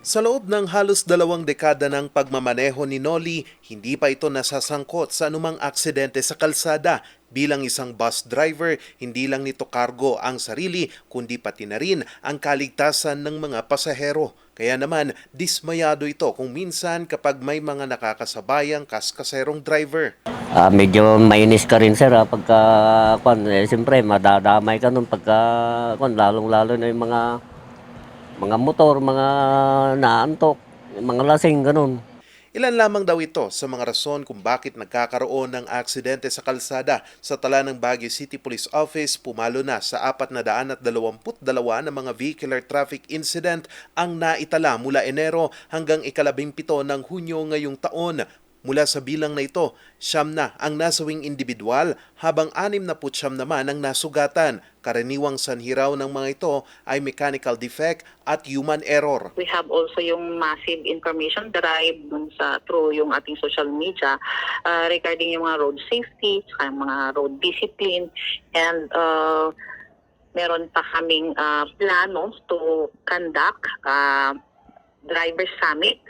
Sa loob ng halos 2 dekada ng pagmamaneho ni Noli, hindi pa ito nasasangkot sa anumang aksidente sa kalsada. Bilang isang bus driver, hindi lang nito kargo ang sarili, kundi pati na rin ang kaligtasan ng mga pasahero. Kaya naman, dismayado ito kung minsan kapag may mga nakakasabayang kaskaserong driver. Medyo mainis ka rin sir pagka siyempre madadamay ka nun pagka lalong-lalo na yung mga motor, mga naantok, mga lasing ganun. Ilan lamang daw ito sa mga rason kung bakit nagkakaroon ng aksidente sa kalsada. Sa tala ng Baguio City Police Office, pumalo na sa 422 na mga vehicular traffic incident ang naitala mula Enero hanggang ika-17 ng Hunyo ngayong taon. Mula sa bilang na ito, 9 na ang nasawing individual habang 69 naman ang nasugatan. Karaniwang sanhi raw ng mga ito ay mechanical defect at human error. We have also yung massive information drive through yung ating social media regarding yung mga road safety, mga road discipline, and meron pa kaming plano to conduct driver summit.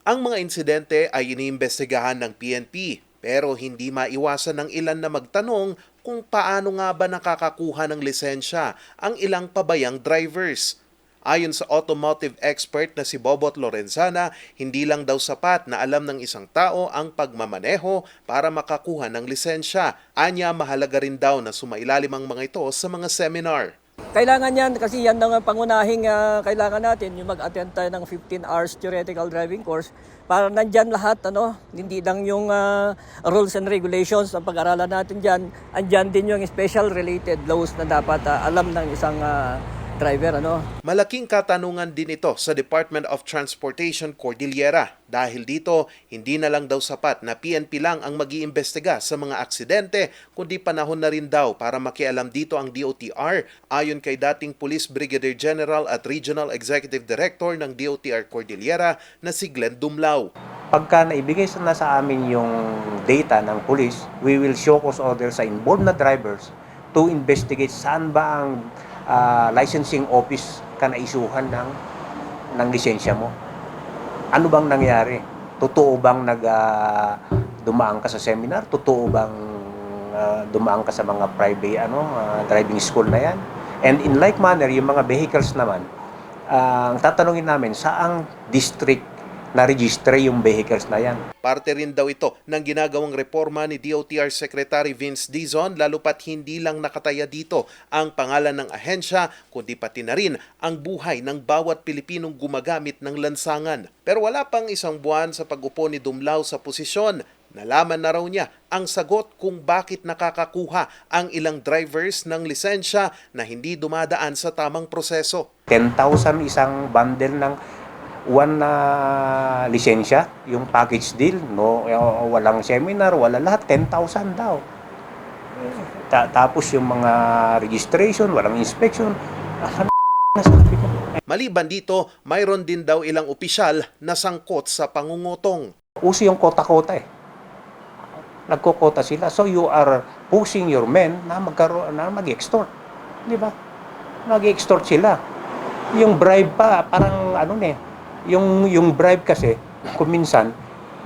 Ang mga insidente ay iniimbestigahan ng PNP pero hindi maiwasan ng ilan na magtanong kung paano nga ba nakakakuha ng lisensya ang ilang pabayang drivers. Ayon sa automotive expert na si Bobot Lorenzana, hindi lang daw sapat na alam ng isang tao ang pagmamaneho para makakuha ng lisensya. Anya, mahalaga rin daw na sumailalim ang mga ito sa mga seminar. Kailangan yan kasi yan ang pangunahing kailangan natin, yung mag-attend tayo ng 15 hours theoretical driving course para nandyan lahat, hindi lang yung rules and regulations ang pag-aralan natin dyan, andyan din yung special related laws na dapat alam ng isang driver. Malaking katanungan din ito sa Department of Transportation Cordillera dahil dito hindi na lang daw sapat na PNP lang ang mag-iimbestiga sa mga aksidente kundi panahon na rin daw para makialam dito ang DOTR ayon kay dating Police Brigadier General at Regional Executive Director ng DOTR Cordillera na si Glenn Dumlao. Pagka naibigay na sa amin yung data ng police, we will show cause order sa involved na drivers to investigate saan ba ang licensing office ka naisuhan ng lisensya mo. Ano bang nangyari? Totoo bang dumaan ka sa seminar? Totoo bang dumaan ka sa mga private driving school na yan? And in like manner, yung mga vehicles naman, ang tatanungin namin, saang district na-register yung vehicles na yan. Parte rin daw ito ng ginagawang reforma ni DOTR Secretary Vince Dizon lalo pat hindi lang nakataya dito ang pangalan ng ahensya kundi pati na rin ang buhay ng bawat Pilipinong gumagamit ng lansangan. Pero wala pang isang buwan sa pag-upo ni Dumlao sa posisyon. Nalaman na raw niya ang sagot kung bakit nakakakuha ang ilang drivers ng lisensya na hindi dumadaan sa tamang proseso. 10,000 isang bundle ng one na lisensya, yung package deal, walang seminar, wala lahat, 10,000 daw. Tapos yung mga registration, walang inspection. Maliban dito, mayroon din daw ilang opisyal na sangkot sa pangungutong. Uso yung kota-kota Nagkokota sila. So you are pushing your men na mag-extort. Di ba? Mag-extort sila. Yung bribe pa, parang yung bribe kasi, kung minsan,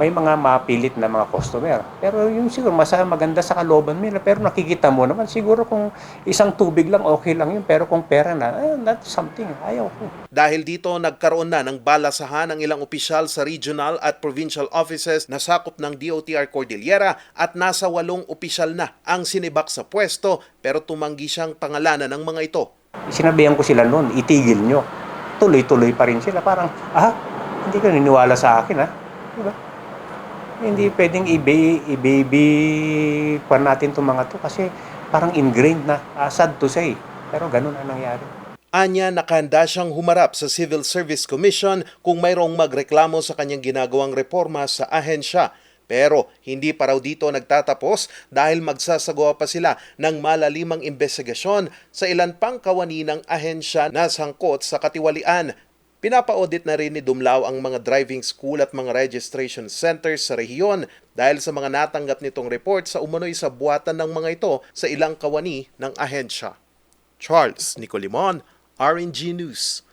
may mga mapilit na mga customer. Pero yung siguro maganda sa kalooban nila. Pero nakikita mo naman, siguro kung isang tubig lang, okay lang yun. Pero kung pera na, that's something. Ayaw ko. Dahil dito, nagkaroon na ng balasahan ang ilang opisyal sa regional at provincial offices na sakop ng DOTR Cordillera at nasa 8 opisyal na ang sinibak sa pwesto pero tumanggi siyang pangalanan ng mga ito. Sinabihan ko sila noon, itigil nyo. Tuloy-tuloy pa rin sila. Parang, hindi ka niniwala sa akin, Diba? Hindi pwedeng i-baby pa natin itong mga to kasi parang ingrained na. Sad to say. Pero ganun ang nangyari. Anya, nakahanda siyang humarap sa Civil Service Commission kung mayroong magreklamo sa kanyang ginagawang reforma sa ahensya. Pero hindi pa raw dito nagtatapos dahil magsasagawa pa sila ng malalimang investigasyon sa ilan pang kawani ng ahensya na sangkot sa katiwalian. Pinapa-audit na rin ni Dumlao ang mga driving school at mga registration centers sa rehiyon dahil sa mga natanggap nitong report sa umunoy sa buwatan ng mga ito sa ilang kawani ng ahensya. Charles Nicolimon, RNG News.